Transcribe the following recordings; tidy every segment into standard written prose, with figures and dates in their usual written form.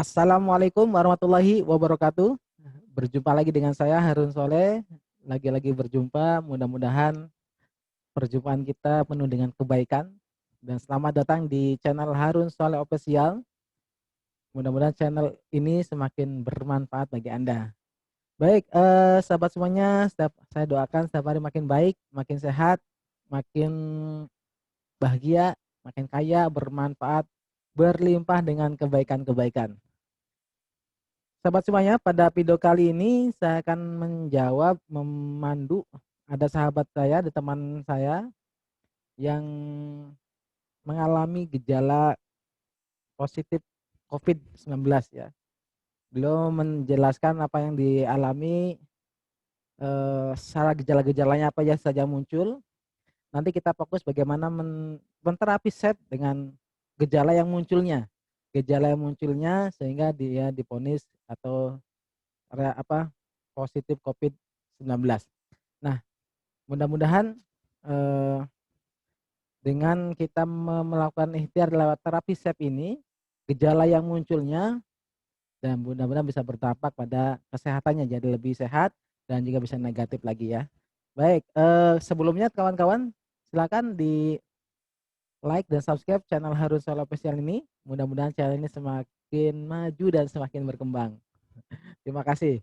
Assalamualaikum warahmatullahi wabarakatuh. Berjumpa lagi dengan saya Harun Soleh. Lagi-lagi berjumpa, mudah-mudahan perjumpaan kita penuh dengan kebaikan. Dan selamat datang di channel Harun Soleh Official. Mudah-mudahan channel ini semakin bermanfaat bagi Anda. Baik, sahabat semuanya, saya doakan setiap hari makin baik, makin sehat, makin bahagia, makin kaya, bermanfaat, berlimpah dengan kebaikan-kebaikan. Sahabat semuanya, pada video kali ini saya akan menjawab, memandu. Ada sahabat saya, ada teman saya yang mengalami gejala positif COVID-19 ya. Beliau menjelaskan apa yang dialami, secara gejala-gejalanya apa saja muncul. Nanti kita fokus bagaimana menterapi SEP dengan gejala yang munculnya. Gejala yang munculnya sehingga dia divonis atau positif COVID-19. Nah, mudah-mudahan eh, dengan kita melakukan ikhtiar lewat terapi SEP ini, gejala yang munculnya dan mudah-mudahan bisa berdampak pada kesehatannya jadi lebih sehat dan juga bisa negatif lagi ya. Baik, sebelumnya kawan-kawan silakan di like dan subscribe channel Harun Solo Official ini. Mudah-mudahan channel ini semakin maju dan semakin berkembang. Terima kasih.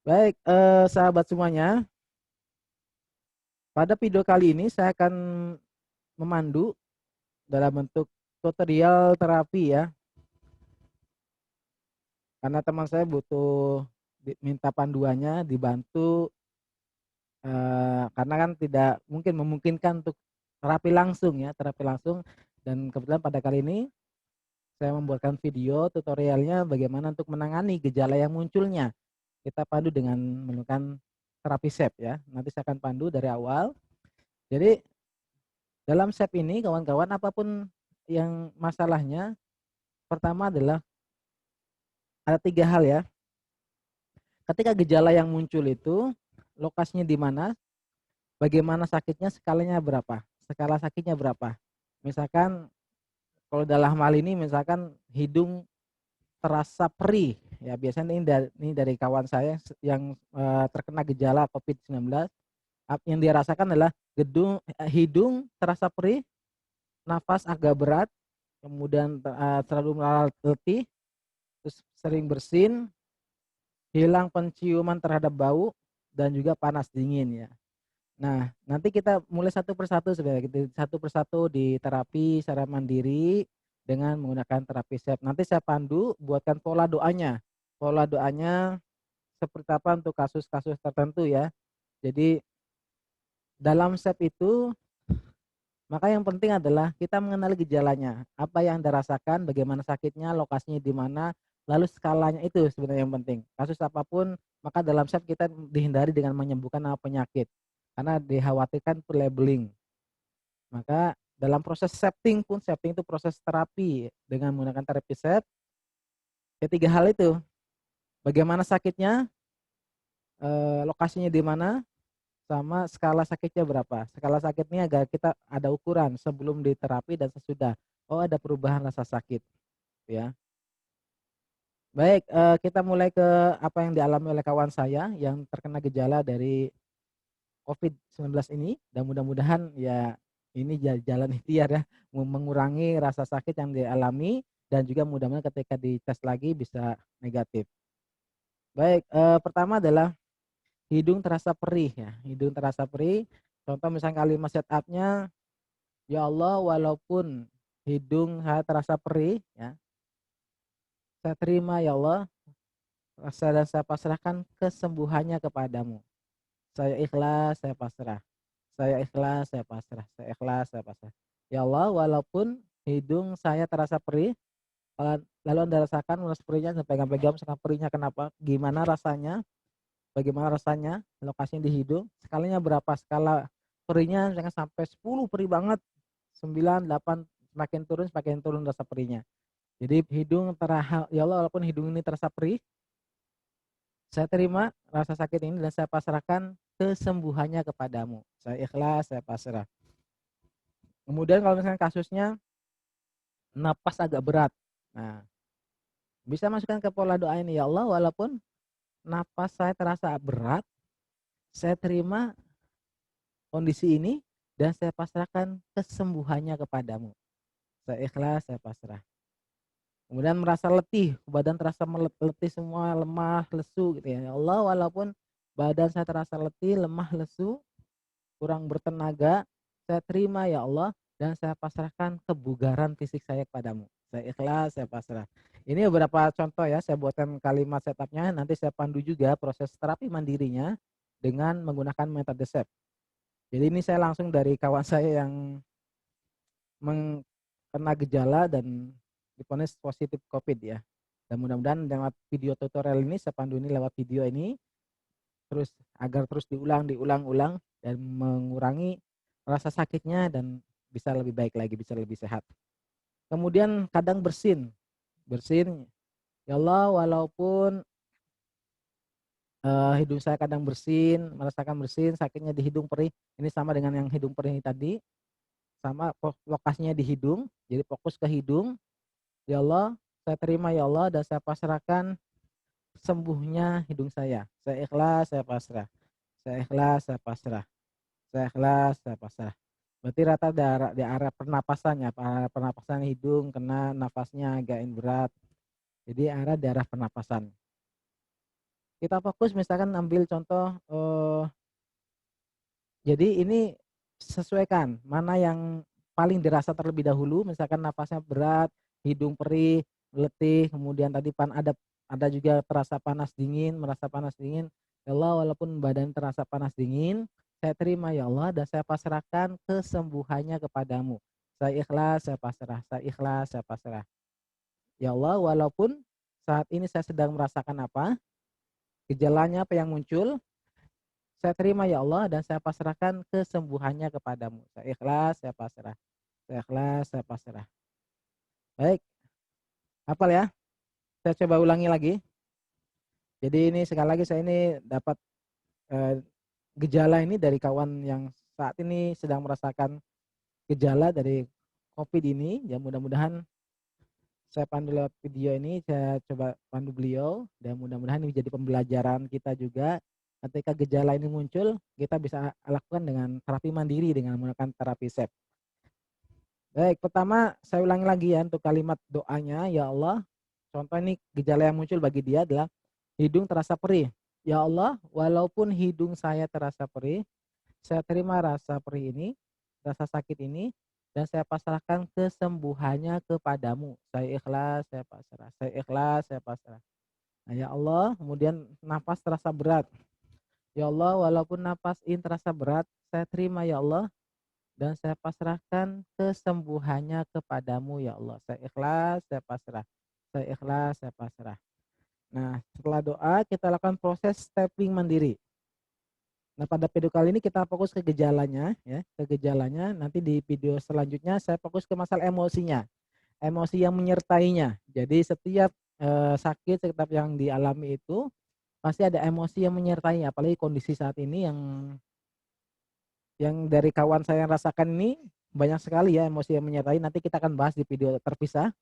Baik, sahabat semuanya, pada video kali ini saya akan memandu dalam bentuk tutorial terapi ya. Karena teman saya butuh minta panduannya, dibantu karena kan tidak mungkin memungkinkan untuk terapi langsung ya, terapi langsung. Dan kebetulan pada kali ini saya membuatkan video tutorialnya bagaimana untuk menangani gejala yang munculnya. Kita pandu dengan menggunakan terapi SEP ya. Nanti saya akan pandu dari awal. Jadi dalam SEP ini kawan-kawan, apapun yang masalahnya, pertama adalah ada 3 hal ya. Ketika gejala yang muncul itu lokasinya di mana, bagaimana sakitnya, skalanya berapa, skala sakitnya berapa. Misalkan kalau dalam hal ini misalkan hidung terasa perih ya, biasanya ini dari kawan saya yang terkena gejala COVID-19. Yang dia rasakan adalah hidung terasa perih, nafas agak berat, kemudian terlalu letih, terus sering bersin, hilang penciuman terhadap bau, dan juga panas dingin ya. Nah, nanti kita mulai satu persatu sebenarnya, satu persatu di terapi secara mandiri dengan menggunakan terapi SEP. Nanti saya pandu, buatkan pola doanya. Pola doanya seperti apa untuk kasus-kasus tertentu ya. Jadi dalam SEP itu, maka yang penting adalah kita mengenali gejalanya, apa yang Anda rasakan, bagaimana sakitnya, lokasinya di mana, lalu skalanya, itu sebenarnya yang penting. Kasus apapun, maka dalam SEP kita dihindari dengan menyembuhkan nama penyakit, karena dikhawatirkan labeling. Maka dalam proses setting itu proses terapi dengan menggunakan terapi SEP, ketiga hal itu, bagaimana sakitnya, lokasinya di mana, sama skala sakitnya berapa. Skala sakitnya agar kita ada ukuran sebelum diterapi dan sesudah. Oh, ada perubahan rasa sakit, ya. Baik, kita mulai ke apa yang dialami oleh kawan saya yang terkena gejala dari COVID-19 ini, dan mudah-mudahan ya ini jalan ikhtiar ya, mengurangi rasa sakit yang dialami dan juga mudah-mudahan ketika dites lagi bisa negatif. Baik, pertama adalah hidung terasa perih ya, hidung terasa perih. Contoh misalnya kalimat setup-nya, "Ya Allah, walaupun hidung saya terasa perih ya, saya terima ya Allah, rasa dan saya pasrahkan kesembuhannya kepadamu. Saya ikhlas, saya pasrah. Saya ikhlas, saya pasrah. Saya ikhlas, saya pasrah. Ya Allah, walaupun hidung saya terasa perih, lalu Anda rasakan rasa perihnya, saya pegang-pegang misalkan perihnya kenapa, gimana rasanya, bagaimana rasanya, lokasinya di hidung, skalanya berapa, skala perihnya misalkan sampai 10 perih banget, 9, 8, semakin turun rasa perihnya. Jadi hidung ya Allah, walaupun hidung ini terasa perih, saya terima rasa sakit ini dan saya pasrahkan kesembuhannya kepadamu. Saya ikhlas, saya pasrah. Kemudian kalau misalkan kasusnya napas agak berat. Nah, Bisa masukkan ke pola doa ini, ya Allah walaupun napas saya terasa berat, saya terima kondisi ini dan saya pasrahkan kesembuhannya kepadamu. Saya ikhlas, saya pasrah. Kemudian merasa letih, badan terasa letih semua, lemah, lesu gitu ya. Ya Allah walaupun badan saya terasa letih, lemah, lesu, kurang bertenaga, saya terima ya Allah dan saya pasrahkan kebugaran fisik saya kepadamu. Saya ikhlas, saya pasrah. Ini beberapa contoh ya, saya buatkan kalimat setupnya, nanti saya pandu juga proses terapi mandirinya dengan menggunakan metode SEP. Jadi ini saya langsung dari kawan saya yang kena gejala dan divonis positif COVID ya. Dan mudah-mudahan lewat video tutorial ini, saya pandu ini lewat video ini, terus agar terus diulang-ulang dan mengurangi rasa sakitnya dan bisa lebih baik lagi, bisa lebih sehat. Kemudian kadang bersin, ya Allah walaupun hidung saya kadang bersin, merasakan bersin, sakitnya di hidung perih, ini sama dengan yang hidung perih tadi, sama lokasinya di hidung, jadi fokus ke hidung. Ya Allah, saya terima ya Allah dan saya pasrahkan sembuhnya hidung saya. Saya ikhlas, saya pasrah. Saya ikhlas, saya pasrah. Saya ikhlas, saya pasrah. Berarti rata di area pernapasannya, pernapasan hidung kena nafasnya agak berat. Jadi arah daerah pernapasan. Kita fokus misalkan ambil contoh jadi ini sesuaikan mana yang paling dirasa terlebih dahulu, misalkan nafasnya berat, hidung perih, letih, kemudian tadi ada juga terasa panas dingin, merasa panas dingin. Ya Allah walaupun badan terasa panas dingin, saya terima ya Allah dan saya pasrahkan kesembuhannya kepadamu. Saya ikhlas, saya pasrah, saya ikhlas, saya pasrah. Ya Allah walaupun saat ini saya sedang merasakan apa, gejalanya apa yang muncul, saya terima ya Allah dan saya pasrahkan kesembuhannya kepadamu. Saya ikhlas, saya pasrah. Saya ikhlas, saya pasrah. Baik, hafal ya. Saya coba ulangi lagi. Jadi ini sekali lagi saya ini dapat eh, gejala ini dari kawan yang saat ini sedang merasakan gejala dari COVID ini. Ya mudah-mudahan saya pandu lewat video ini, saya coba pandu beliau dan mudah-mudahan ini menjadi pembelajaran kita juga. Ketika gejala ini muncul, kita bisa lakukan dengan terapi mandiri dengan menggunakan terapi SEP. Baik, pertama saya ulangi lagi ya untuk kalimat doanya, ya Allah. Contoh ini gejala yang muncul bagi dia adalah hidung terasa perih. Ya Allah, walaupun hidung saya terasa perih, saya terima rasa perih ini, rasa sakit ini, dan saya pasrahkan kesembuhannya kepadamu. Saya ikhlas, saya pasrah. Saya ikhlas, saya pasrah. Nah, ya Allah, kemudian nafas terasa berat. Ya Allah, walaupun nafas ini terasa berat, saya terima ya Allah, dan saya pasrahkan kesembuhannya kepadamu ya Allah. Saya ikhlas, saya pasrah. Saya ikhlas, saya pasrah. Nah, setelah doa kita lakukan proses stepping mandiri. Nah, pada video kali ini kita fokus ke gejalanya ya, ke gejalanya. Nanti di video selanjutnya saya fokus ke masalah emosinya. Emosi yang menyertainya. Jadi setiap sakit, setiap yang dialami itu pasti ada emosi yang menyertai, apalagi kondisi saat ini yang dari kawan saya yang rasakan ini banyak sekali ya emosi yang menyertai. Nanti kita akan bahas di video terpisah.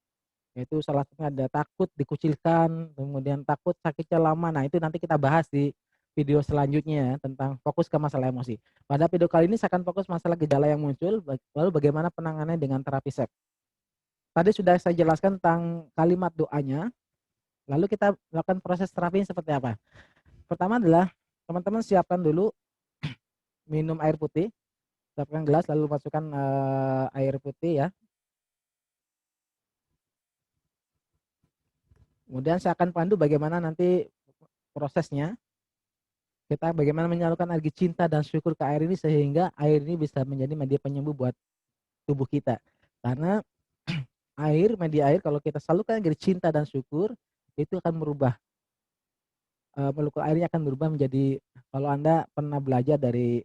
Yaitu salah satunya ada takut dikucilkan, kemudian takut sakitnya lama. Nah, itu nanti kita bahas di video selanjutnya ya, tentang fokus ke masalah emosi. Pada video kali ini saya akan fokus masalah gejala yang muncul, lalu bagaimana penanganannya dengan terapi SEP. Tadi sudah saya jelaskan tentang kalimat doanya, lalu kita lakukan proses terapi seperti apa. Pertama adalah teman-teman siapkan dulu minum air putih, siapkan gelas lalu masukkan air putih ya. Kemudian saya akan pandu bagaimana nanti prosesnya. Kita bagaimana menyalurkan energi cinta dan syukur ke air ini sehingga air ini bisa menjadi media penyembuh buat tubuh kita. Karena media air kalau kita salurkan energi cinta dan syukur itu akan merubah molekul airnya akan berubah menjadi, kalau Anda pernah belajar dari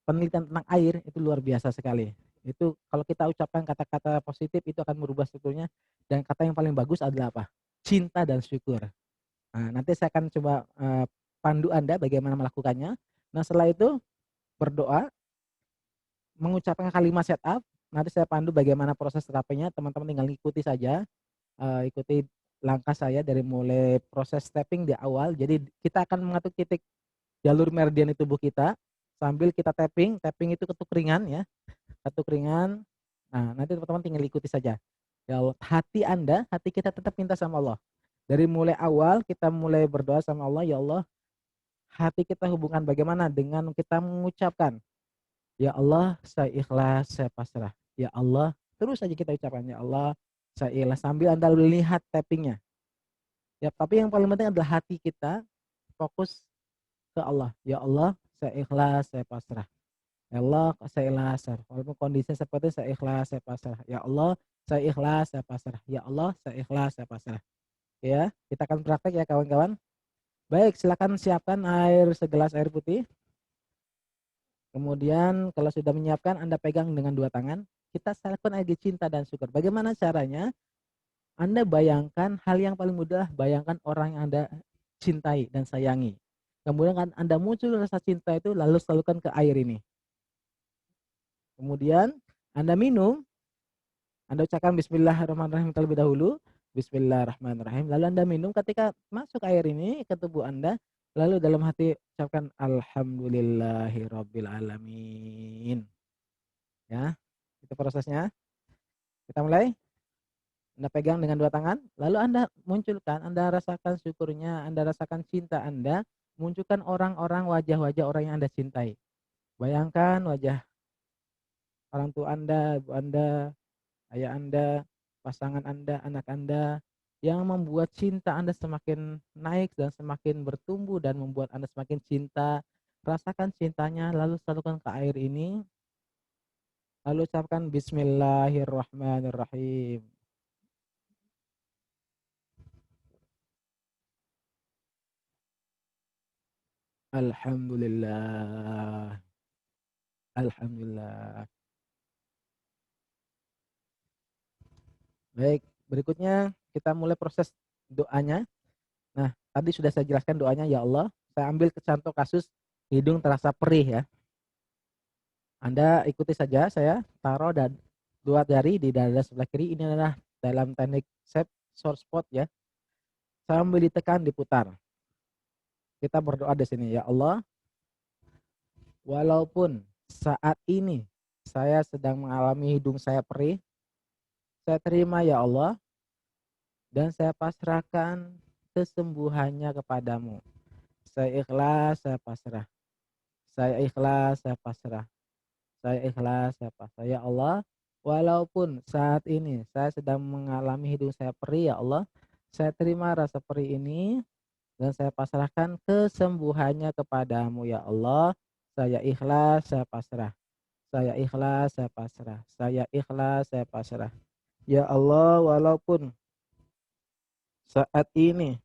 penelitian tentang air itu luar biasa sekali. Itu kalau kita ucapkan kata-kata positif itu akan merubah strukturnya, dan kata yang paling bagus adalah apa? Cinta dan syukur. Nah, nanti saya akan coba pandu Anda bagaimana melakukannya. Nah, setelah itu berdoa, mengucapkan kalimat setup, nanti saya pandu bagaimana proses terapinya, teman-teman tinggal ikuti saja, ikuti langkah saya dari mulai proses tapping di awal. Jadi kita akan mengatur titik jalur meridian di tubuh kita sambil kita tapping. Tapping itu ketuk ringan ya, ketuk ringan. Nah, nanti teman-teman tinggal ikuti saja. Ya Allah, hati kita tetap minta sama Allah. Dari mulai awal kita mulai berdoa sama Allah, ya Allah, hati kita hubungan bagaimana dengan kita mengucapkan, ya Allah, saya ikhlas, saya pasrah. Ya Allah, terus saja kita ucapkan, ya Allah, saya ikhlas sambil Anda lihat tappingnya. Ya, tapi yang paling penting adalah hati kita fokus ke Allah. Ya Allah, saya ikhlas, saya pasrah. Ya Allah, saya ikhlas. Walaupun kondisinya seperti saya ikhlas, saya pasrah. Ya Allah, saya ikhlas, saya pasrah. Ya Allah, saya ikhlas, saya pasrah. Ya, kita akan praktek ya kawan-kawan. Baik, silakan siapkan air segelas air putih. Kemudian kalau sudah menyiapkan, Anda pegang dengan dua tangan. Kita salurkan air cinta dan syukur. Bagaimana caranya? Anda bayangkan hal yang paling mudah, bayangkan orang yang Anda cintai dan sayangi. Kemudian kan Anda muncul rasa cinta itu, lalu salurkan ke air ini. Kemudian Anda minum, Anda ucapkan bismillahirrahmanirrahim terlebih dahulu. Bismillahirrahmanirrahim. Lalu Anda minum, ketika masuk air ini ke tubuh Anda, lalu dalam hati ucapkan alhamdulillahirabbil alamin. Ya, itu prosesnya. Kita mulai. Anda pegang dengan dua tangan, lalu Anda munculkan, Anda rasakan syukurnya, Anda rasakan cinta Anda, munculkan orang-orang, wajah-wajah orang yang Anda cintai. Bayangkan wajah orang tua Anda, ibu Anda, ayah Anda, pasangan Anda, anak Anda, yang membuat cinta Anda semakin naik dan semakin bertumbuh dan membuat Anda semakin cinta. Rasakan cintanya, lalu salurkan ke air ini, lalu ucapkan bismillahirrahmanirrahim. Alhamdulillah. Alhamdulillah. Baik, berikutnya kita mulai proses doanya. Nah, tadi sudah saya jelaskan doanya, ya Allah, saya ambil contoh kasus hidung terasa perih ya. Anda ikuti saja, saya taruh dan dua jari di dada sebelah kiri, ini adalah dalam teknik shape short spot ya. Sambil ditekan, diputar. Kita berdoa di sini, ya Allah, walaupun saat ini saya sedang mengalami hidung saya perih, saya terima ya Allah, dan saya pasrahkan kesembuhannya kepadamu. Saya ikhlas, saya pasrah. Saya ikhlas, saya pasrah. Saya ikhlas, saya pasrah. Ya Allah, walaupun saat ini saya sedang mengalami hidung saya perih, ya Allah, saya terima rasa perih ini dan saya pasrahkan kesembuhannya kepadamu, ya Allah. Saya ikhlas, saya pasrah. Saya ikhlas, saya pasrah. Saya ikhlas, saya pasrah. Ya Allah, walaupun saat ini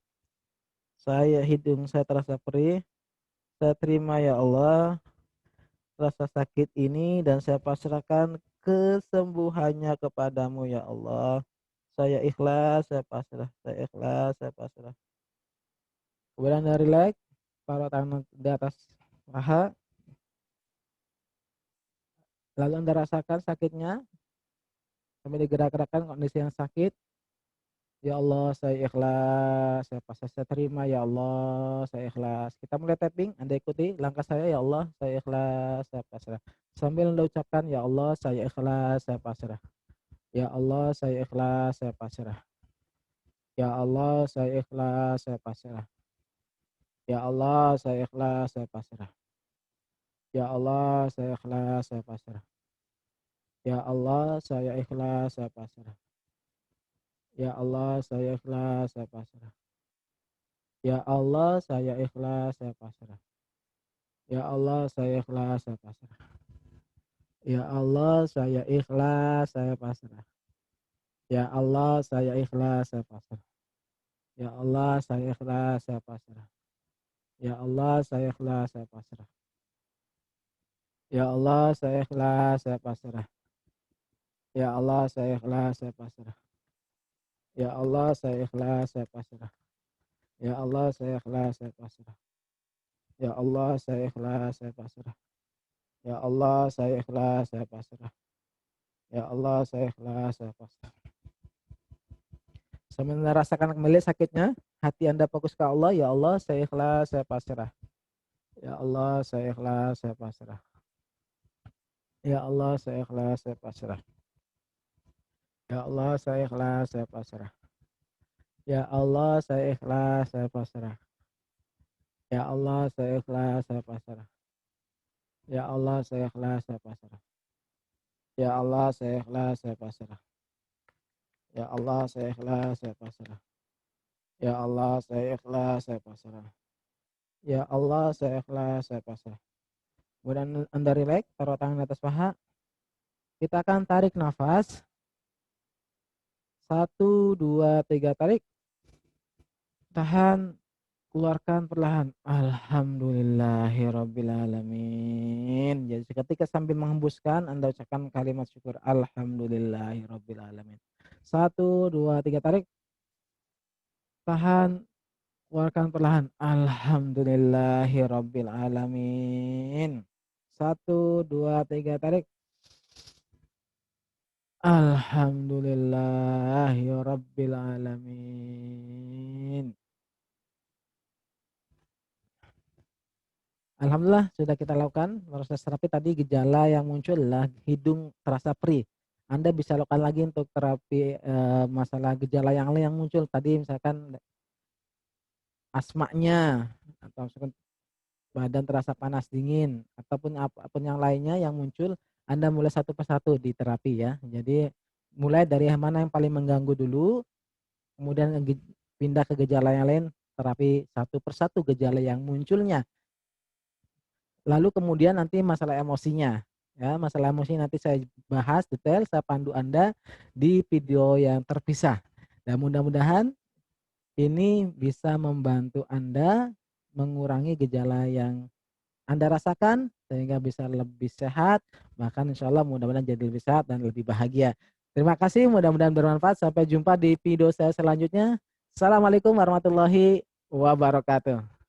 hidung saya terasa perih, saya terima ya Allah rasa sakit ini dan saya pasrahkan kesembuhannya kepadamu ya Allah. Saya ikhlas, saya pasrah, saya ikhlas, saya pasrah. Kemudian Anda relax, taruh tangan di atas paha, lalu Anda rasakan sakitnya, sambil digerak-gerakkan kondisi yang sakit. Ya Allah, saya ikhlas, saya pasrah, saya terima ya Allah, saya ikhlas. Kita mulai tapping, Anda ikuti langkah saya, ya Allah, saya ikhlas, saya pasrah. Sambil Anda ucapkan, ya Allah, saya ikhlas, saya pasrah. Ya Allah, saya ikhlas, saya pasrah. Ya Allah, saya ikhlas, saya pasrah. Ya Allah, saya ikhlas, saya pasrah. Ya Allah, saya ikhlas, saya pasrah. Ya Allah, saya ikhlas, saya pasrah. Ya Allah, saya ikhlas, saya pasrah. Ya Allah, saya ikhlas, saya pasrah. Ya Allah, saya ikhlas, saya pasrah. Ya Allah, saya ikhlas, saya pasrah. Ya Allah, saya ikhlas, saya pasrah. Ya Allah, saya ikhlas, saya pasrah. Ya Allah, saya ikhlas, saya pasrah. Ya Allah, saya ikhlas, saya pasrah. Ya Allah, saya ikhlas, saya pasrah. Ya Allah, saya ikhlas, saya pasrah. Ya Allah, saya ikhlas, saya pasrah. Ya Allah, saya ikhlas, saya pasrah. Ya Allah, saya ikhlas, saya pasrah. Ya Allah, saya ikhlas, saya pasrah. Sambil merasakan kembali sakitnya, hati Anda fokus ke Allah, ya Allah, saya ikhlas, saya pasrah. Ya Allah, saya ikhlas, saya pasrah. Ya Allah, saya ikhlas, saya pasrah. Ya Allah, saya ikhlas, saya pasrah. Ya Allah, saya ikhlas, saya pasrah. Ya Allah, saya ikhlas, saya pasrah. Ya Allah, saya ikhlas, saya pasrah. Ya Allah, saya ikhlas, saya pasrah. Ya Allah, saya ikhlas, saya pasrah. Ya Allah, saya ikhlas, saya pasrah. Ya Allah, saya ikhlas, saya pasrah. Kemudian Anda rileks, taruh tangan di atas paha. Kita akan tarik nafas. 1, 2, 3, tarik. Tahan, keluarkan perlahan. Alhamdulillahirrabbilalamin. Jadi ketika sambil menghembuskan, Anda ucapkan kalimat syukur. Alhamdulillahirrabbilalamin. 1, 2, 3, tarik. Tahan, keluarkan perlahan. Alhamdulillahirrabbilalamin. 1, 2, 3, tarik. Alhamdulillahirrabbilalamin. Alhamdulillah sudah kita lakukan proses terapi tadi. Gejala yang muncul adalah hidung terasa perih. Anda bisa lakukan lagi untuk terapi masalah gejala yang lain yang muncul tadi, misalkan asmanya, atau misalkan badan terasa panas dingin, ataupun apapun yang lainnya yang muncul. Anda mulai satu persatu di terapi ya. Jadi mulai dari mana yang paling mengganggu dulu, kemudian pindah ke gejala yang lain, terapi satu persatu gejala yang munculnya. Lalu kemudian nanti masalah emosinya, ya, masalah emosi nanti saya bahas detail, saya pandu Anda di video yang terpisah. Dan mudah-mudahan ini bisa membantu Anda mengurangi gejala yang Anda rasakan sehingga bisa lebih sehat, bahkan insya Allah mudah-mudahan jadi lebih sehat dan lebih bahagia. Terima kasih, mudah-mudahan bermanfaat. Sampai jumpa di video saya selanjutnya. Assalamualaikum warahmatullahi wabarakatuh.